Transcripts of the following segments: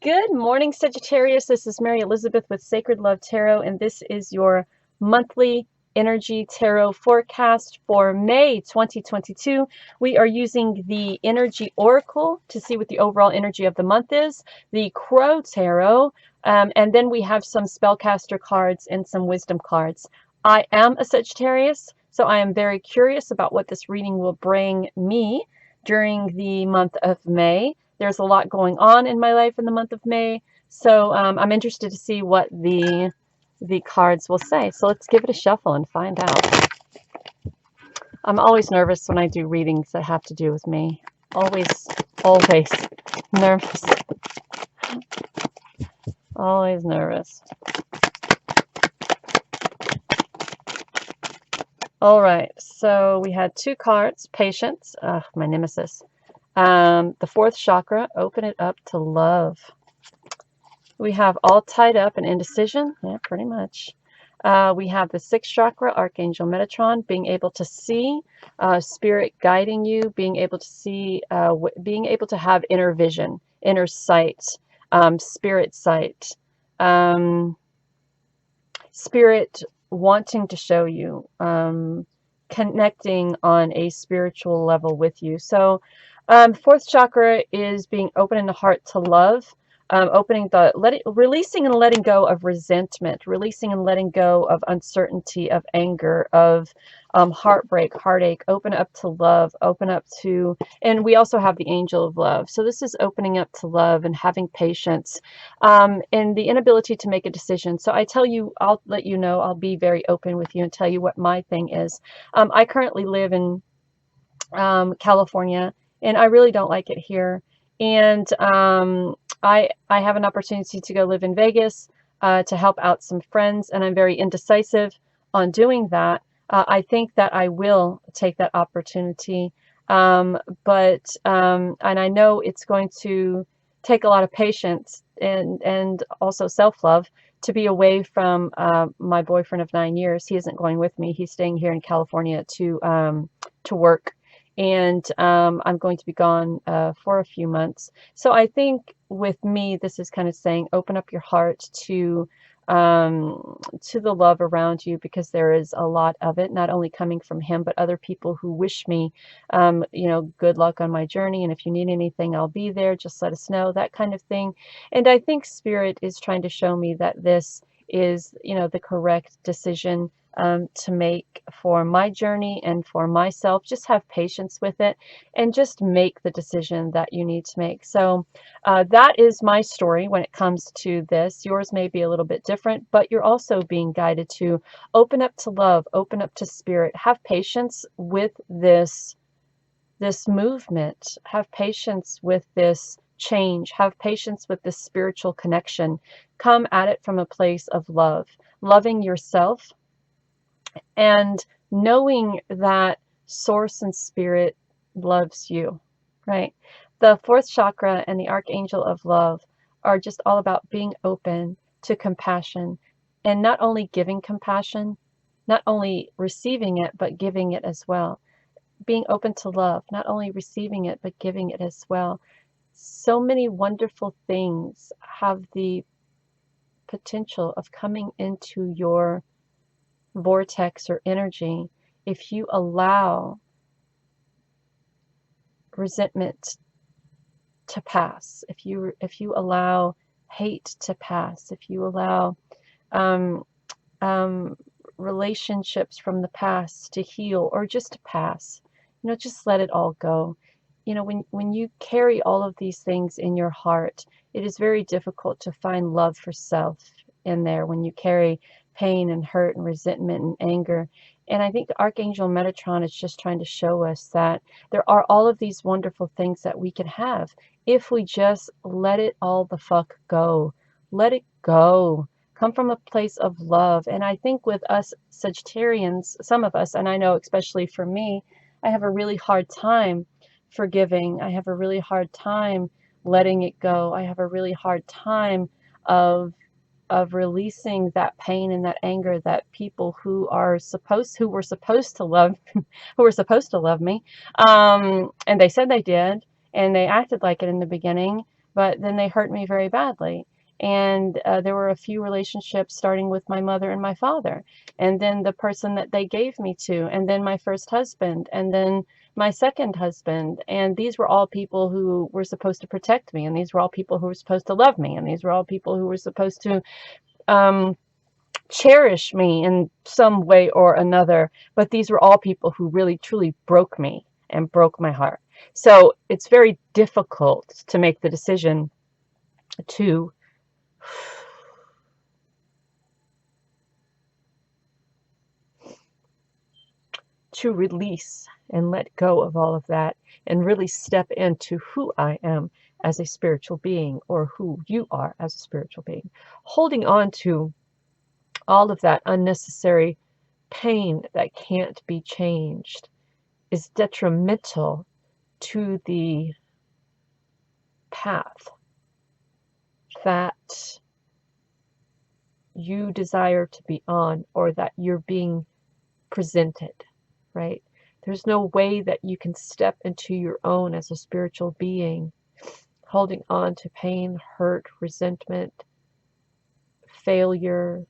Good morning, Sagittarius. This is Mary Elizabeth with Sacred Love Tarot, and this is your monthly energy tarot forecast for May 2022. We are using the energy oracle to see what the overall energy of the month is, the crow tarot, and then we have some spellcaster cards and some wisdom cards. I am a Sagittarius, so I am very curious about what this reading will bring me during the month of May. There's a lot going on in my life in the month of May, so I'm interested to see what the cards will say. So let's give it a shuffle and find out. I'm always nervous when I do readings that have to do with me. Always nervous. Always nervous. All right, so we had two cards. Patience, my nemesis. The fourth chakra, open it up to love. We have all tied up and indecision. Yeah, pretty much. We have the sixth chakra, Archangel Metatron, being able to see, spirit guiding you, being able to see, being able to have inner vision, inner sight, spirit sight, spirit wanting to show you, connecting on a spiritual level with you. So fourth chakra is being open in the heart to love, releasing and letting go of resentment, releasing and letting go of uncertainty, of anger, of heartbreak, heartache. Open up to love, open up to, and we also have the angel of love. So this is opening up to love and having patience, and the inability to make a decision. So I tell you, I'll let you know, I'll be very open with you and tell you what my thing is. I currently live in California, and I really don't like it here. And I have an opportunity to go live in Vegas to help out some friends, and I'm very indecisive on doing that. I think that I will take that opportunity, and I know it's going to take a lot of patience and also self-love to be away from my boyfriend of 9 years. He isn't going with me. He's staying here in California to work. And I'm going to be gone for a few months. So I think with me, this is kind of saying, open up your heart to the love around you, because there is a lot of it, not only coming from him, but other people who wish me, good luck on my journey. And if you need anything, I'll be there. Just let us know, that kind of thing. And I think Spirit is trying to show me that this is, the correct decision to make for my journey and for myself. Just have patience with it and just make the decision that you need to make. So that is my story when it comes to this. Yours may be a little bit different, but you're also being guided to open up to love, open up to spirit, have patience with this movement, have patience with this change, have patience with this spiritual connection. Come at it from a place of love, loving yourself, and knowing that source and spirit loves you, right? The fourth chakra and the archangel of love are just all about being open to compassion, and not only giving compassion, not only receiving it, but giving it as well. Being open to love, not only receiving it, but giving it as well. So many wonderful things have the potential of coming into your vortex or energy if you allow resentment to pass, if you allow hate to pass, if you allow relationships from the past to heal or just to pass, just let it all go. When you carry all of these things in your heart, it is very difficult to find love for self in there when you carry pain and hurt and resentment and anger. And I think Archangel Metatron is just trying to show us that there are all of these wonderful things that we can have if we just let it all the fuck go. Let it go. Come from a place of love. And I think with us Sagittarians, some of us, and I know especially for me, I have a really hard time forgiving. I have a really hard time letting it go. I have a really hard time of releasing that pain and that anger that people who were supposed to love me, and they said they did, and they acted like it in the beginning, but then they hurt me very badly. And there were a few relationships starting with my mother and my father, and then the person that they gave me to, and then my first husband, and then my second husband. And these were all people who were supposed to protect me, and these were all people who were supposed to love me, and these were all people who were supposed to cherish me in some way or another. But these were all people who really truly broke me and broke my heart. So it's very difficult to make the decision to release and let go of all of that and really step into who I am as a spiritual being, or who you are as a spiritual being. Holding on to all of that unnecessary pain that can't be changed is detrimental to the path that you desire to be on, or that you're being presented, right? There's no way that you can step into your own as a spiritual being holding on to pain, hurt, resentment, failure,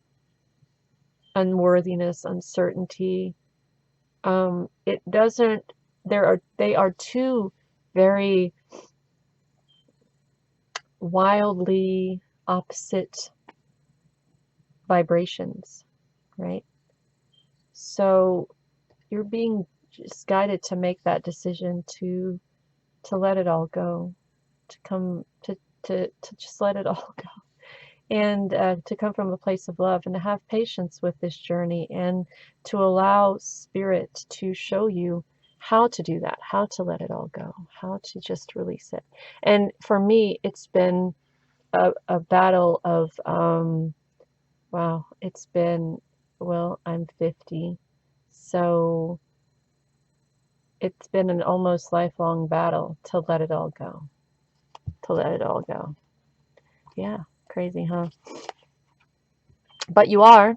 unworthiness, uncertainty. It doesn't, they are two very wildly opposite vibrations, right? So you're being just guided to make that decision to let it all go, to come to just let it all go, and to come from a place of love, and to have patience with this journey, and to allow spirit to show you how to do that, how to let it all go, how to just release it. And for me, it's been a battle of wow, it's been, well, I'm 50, so it's been an almost lifelong battle to let it all go, to let it all go. Yeah, crazy, huh? But you are,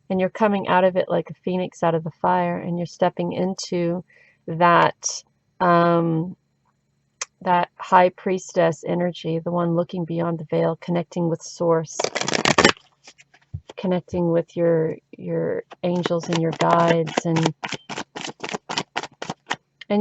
and you're coming out of it like a phoenix out of the fire, and you're stepping into that that high priestess energy, the one looking beyond the veil, connecting with source, connecting with your angels and your guides, and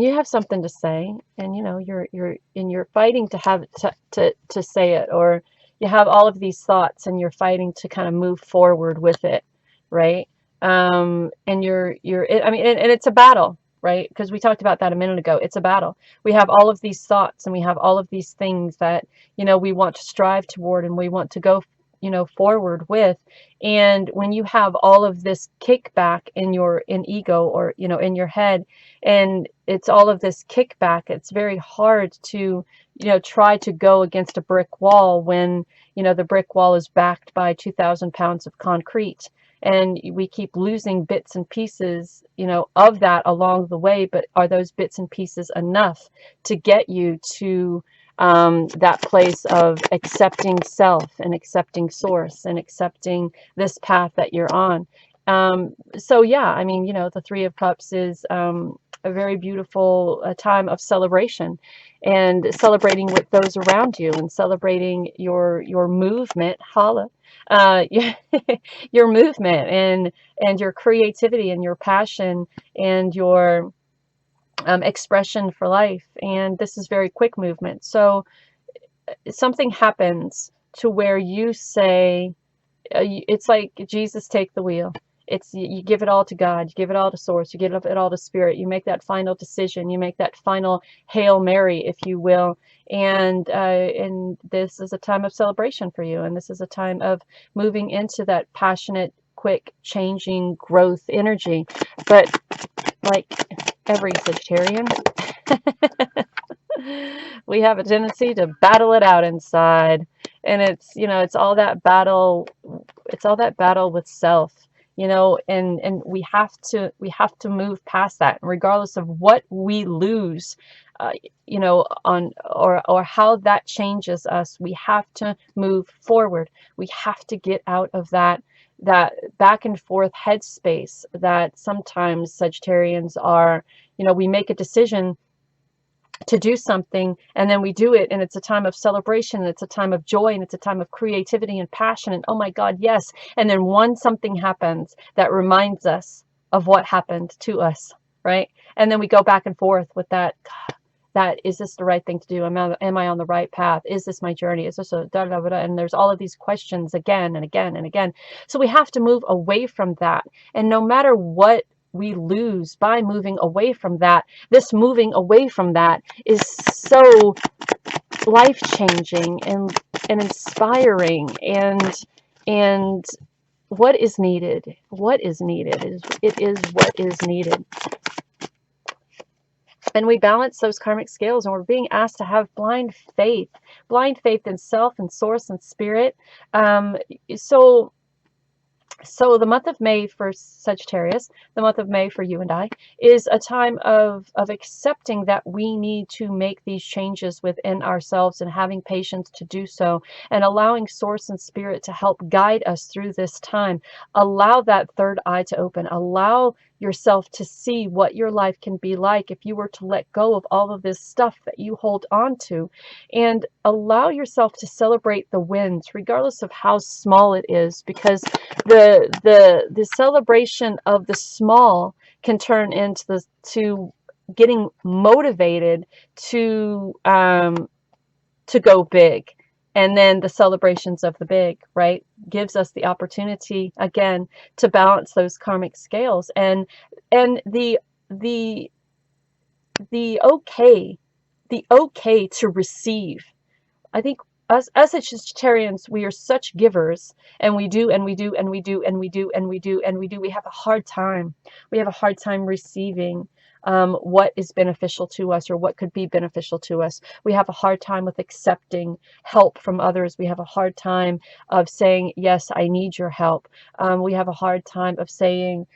you have something to say, and you know you're fighting to have to say it, or you have all of these thoughts and you're fighting to kind of move forward with it, right? And I mean, and it's a battle, right? Because we talked about that a minute ago. It's a battle. We have all of these thoughts, and we have all of these things that, you know, we want to strive toward, and we want to go, you know, forward with. And when you have all of this kickback in ego, or, you know, in your head, and it's all of this kickback, it's very hard to, you know, try to go against a brick wall when, you know, the brick wall is backed by 2,000 pounds of concrete. And we keep losing bits and pieces, you know, of that along the way. But are those bits and pieces enough to get you to that place of accepting self, and accepting source, and accepting this path that you're on? So yeah, I mean, you know, the Three of Cups is a very beautiful time of celebration, and celebrating with those around you, and celebrating your movement, holla, your movement, and your creativity, and your passion, and your expression for life. And this is very quick movement. So something happens to where you say, it's like Jesus, take the wheel. It's, you give it all to God, you give it all to source, you give it all to spirit, you make that final decision, you make that final Hail Mary, if you will. And this is a time of celebration for you, and this is a time of moving into that passionate, quick, changing growth energy. But like every Sagittarian, we have a tendency to battle it out inside. And it's, you know, it's all that battle with self, you know, and we have to move past that, regardless of what we lose, you know, on, or how that changes us. We have to move forward. We have to get out of that back and forth headspace that sometimes Sagittarians are. You know, we make a decision to do something, and then we do it, and it's a time of celebration, and it's a time of joy, and it's a time of creativity and passion, and oh my God, yes. And then something happens that reminds us of what happened to us, right? And then we go back and forth with that. That is this the right thing to do? Am I on the right path? Is this my journey? Is this a da da da? And there's all of these questions again and again and again. So we have to move away from that. And no matter what we lose by moving away from that, this moving away from that is so life-changing and inspiring, and what is needed? What is needed is what is needed. And we balance those karmic scales, and we're being asked to have blind faith in self and source and spirit. So the month of May for Sagittarius, the month of May for you and I, is a time of accepting that we need to make these changes within ourselves, and having patience to do so, and allowing source and spirit to help guide us through this time. Allow that third eye to open. Allow yourself to see what your life can be like if you were to let go of all of this stuff that you hold on to, and allow yourself to celebrate the wins, regardless of how small it is, because the celebration of the small can turn into to getting motivated to go big. And then the celebrations of the big, right, gives us the opportunity again to balance those karmic scales, and the okay to receive. I think us Sagittarians, we are such givers, and we do, and we do, and we do, and we do, and we do, and we do. We have a hard time. We have a hard time receiving what is beneficial to us, or what could be beneficial to us. We have a hard time with accepting help from others. We have a hard time of saying, yes, I need your help. We have a hard time of saying,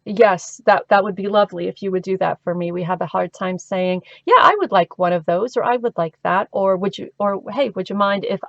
yes, that would be lovely if you would do that for me. We have a hard time saying, yeah, I would like one of those, or I would like that, or hey, would you mind if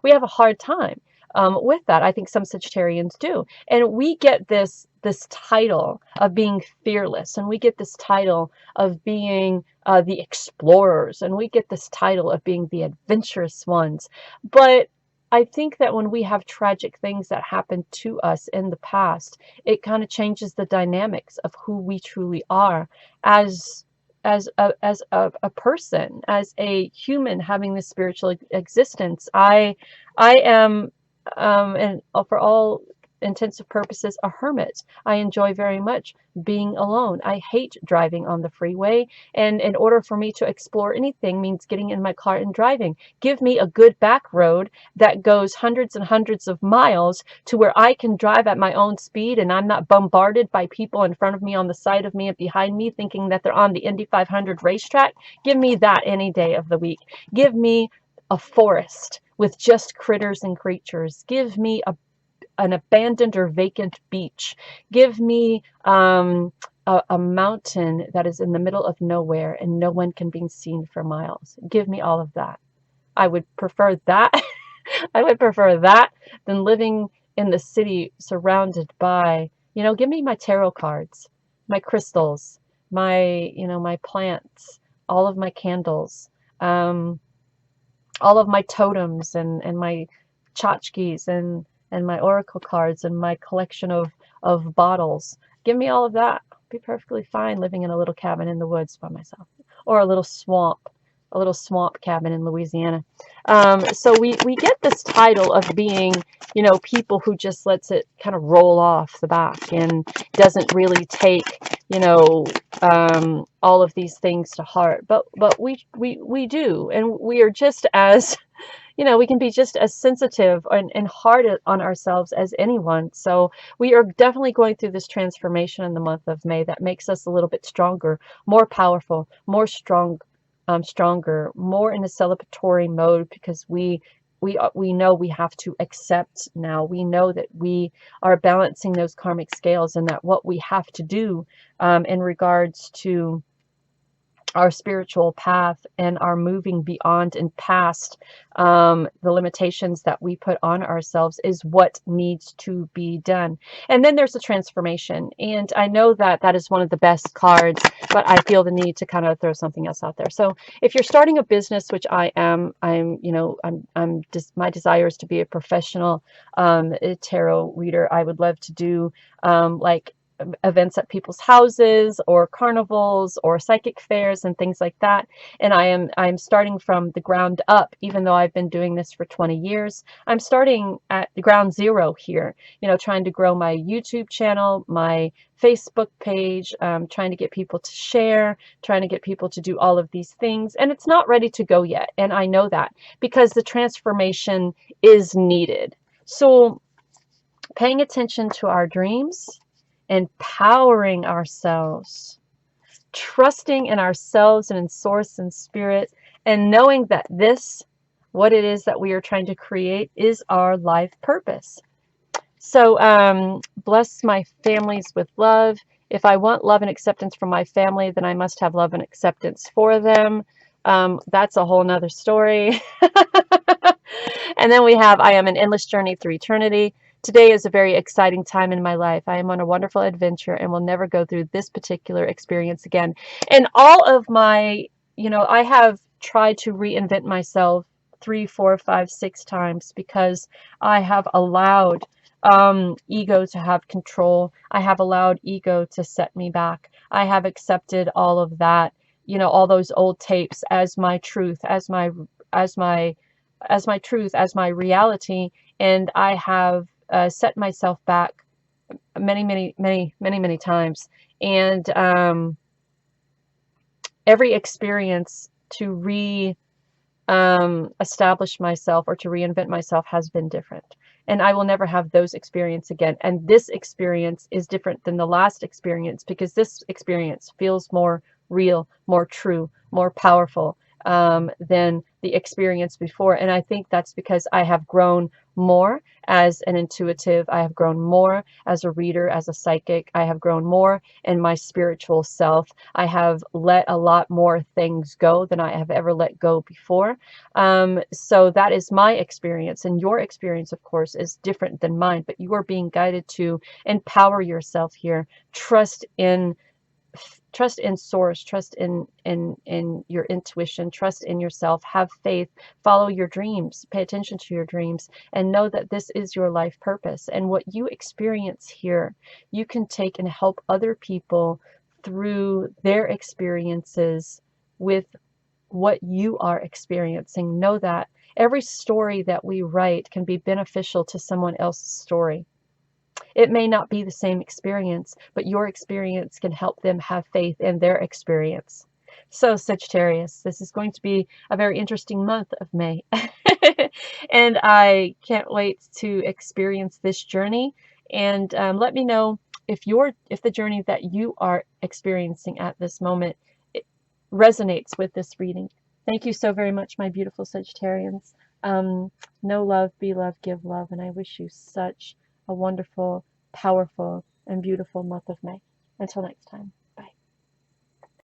we have a hard time with that. I think some Sagittarians do. And we get this title of being fearless, and we get this title of being the explorers, and we get this title of being the adventurous ones. But I think that when we have tragic things that happen to us in the past, it kind of changes the dynamics of who we truly are as a person, as a human having this spiritual existence. I am and for all intents and purposes, a hermit. I enjoy very much being alone. I hate driving on the freeway, and in order for me to explore anything means getting in my car and driving. Give me a good back road that goes hundreds and hundreds of miles to where I can drive at my own speed, and I'm not bombarded by people in front of me, on the side of me, and behind me, thinking that they're on the Indy 500 racetrack. Give me that any day of the week. Give me a forest with just critters and creatures. Give me an abandoned or vacant beach. Give me a mountain that is in the middle of nowhere and no one can be seen for miles. Give me all of that. I would prefer that. I would prefer that than living in the city surrounded by, give me my tarot cards, my crystals, my plants, all of my candles, all of my totems, and my tchotchkes, and my oracle cards, and my collection of bottles. Give me all of that. I'll be perfectly fine living in a little cabin in the woods by myself, or a little swamp cabin in Louisiana. So we get this title of being, people who just lets it kind of roll off the back and doesn't really take, all of these things to heart. But we do, and we are just as we can be just as sensitive and hard on ourselves as anyone. So we are definitely going through this transformation in the month of May that makes us a little bit stronger, more powerful, more stronger, more in a celebratory mode, because we know we have to accept now. We know that we are balancing those karmic scales, and that what we have to do in regards to our spiritual path and are moving beyond and past the limitations that we put on ourselves is what needs to be done. And then there's a transformation. And I know that that is one of the best cards, but I feel the need to kind of throw something else out there. So if you're starting a business, which I am, I'm just, my desire is to be a professional tarot reader. I would love to do like events at people's houses or carnivals or psychic fairs and things like that. And I'm starting from the ground up, even though I've been doing this for 20 years. I'm starting at the ground zero here, trying to grow my YouTube channel, my Facebook page, trying to get people to share, trying to get people to do all of these things. And it's not ready to go yet. And I know that because the transformation is needed. So paying attention to our dreams, empowering ourselves, trusting in ourselves and in source and spirit, and knowing that this, what it is that we are trying to create, is our life purpose. So bless my families with love. If I want love and acceptance from my family, then I must have love and acceptance for them. That's a whole nother story. And then we have, I am an endless journey through eternity. Today is a very exciting time in my life. I am on a wonderful adventure and will never go through this particular experience again. And all of my, I have tried to reinvent myself 3, 4, 5, 6 times because I have allowed ego to have control. I have allowed ego to set me back. I have accepted all of that, all those old tapes as my truth, as my truth, as my reality, and I have set myself back many times. And every experience to establish myself or to reinvent myself has been different. And I will never have those experiences again. And this experience is different than the last experience because this experience feels more real, more true, more powerful than the experience before. And I think that's because I have grown more as an intuitive. I have grown more as a reader, as a psychic. I have grown more in my spiritual self. I have let a lot more things go than I have ever let go before. So that is my experience. And your experience, of course, is different than mine, but you are being guided to empower yourself here. Trust in source, trust in your intuition, trust in yourself, have faith, follow your dreams, pay attention to your dreams, and know that this is your life purpose. And what you experience here, you can take and help other people through their experiences with what you are experiencing. Know that every story that we write can be beneficial to someone else's story. It may not be the same experience, but your experience can help them have faith in their experience. So, Sagittarius, this is going to be a very interesting month of May. And I can't wait to experience this journey. And let me know if the journey that you are experiencing at this moment resonates with this reading. Thank you so very much, my beautiful Sagittarians. Know love, be love, give love, and I wish you such a wonderful, powerful, and beautiful month of May. Until next time.